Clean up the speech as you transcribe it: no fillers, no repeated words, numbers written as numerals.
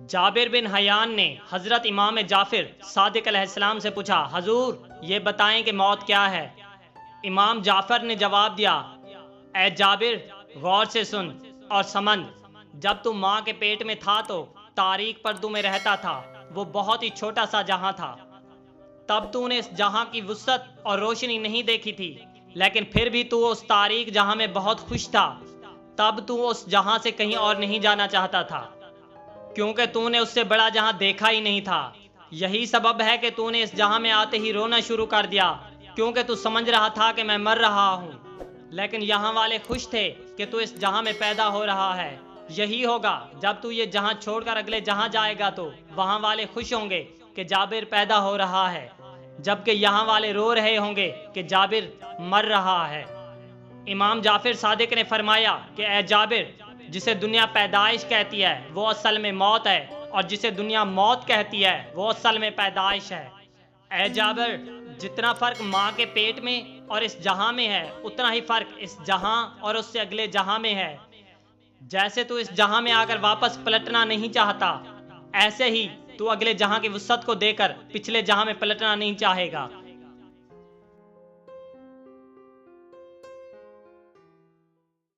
Jabir bin Hayyan ने हज़रत इमाम जाफ़िर सादिक अलैहिस्सलाम से पूछा, हजूर ये बताएं कि मौत क्या है। इमाम जाफ़र ने जवाब दिया, ए जाबिर गौर से सुन और समझ, जब तू माँ के पेट में था तो तारीक पर्दों में रहता था। वो बहुत ही छोटा सा जहां था। तब तूने इस जहां की वुसअत और रोशनी नहीं देखी थी, लेकिन फिर भी तू उस तारीक जहां में बहुत खुश था। तब तू उस जहां से कहीं और नहीं जाना चाहता था, क्योंकि तूने उससे बड़ा जहां देखा ही नहीं था। यही सबब है कि तूने इस जहां में आते ही रोना शुरू कर दिया, क्योंकि तू समझ रहा था कि मैं मर रहा हूँ। लेकिन यहाँ वाले खुश थे कि तू इस जहां में पैदा हो रहा है। यही होगा जब तू ये जहां छोड़कर अगले जहां जाएगा तो वहां वाले खुश होंगे कि जाबिर पैदा हो रहा है, जबकि यहाँ वाले रो रहे होंगे कि जाबिर मर रहा है। इमाम जाफिर सादिक ने फरमाया कि ए जाबिर, जिसे दुनिया पैदाइश कहती है वो असल में मौत है, और जिसे दुनिया मौत कहती है वो असल में पैदाइश है। ए जाबिर, जितना फ़र्क माँ के पेट में और इस जहां में है, उतना ही फ़र्क इस जहां और उससे अगले जहां में है। जैसे तू इस जहां में आकर वापस पलटना नहीं चाहता, ऐसे ही तू अगले जहां की वुसअत को देकर पिछले जहां में पलटना नहीं चाहेगा।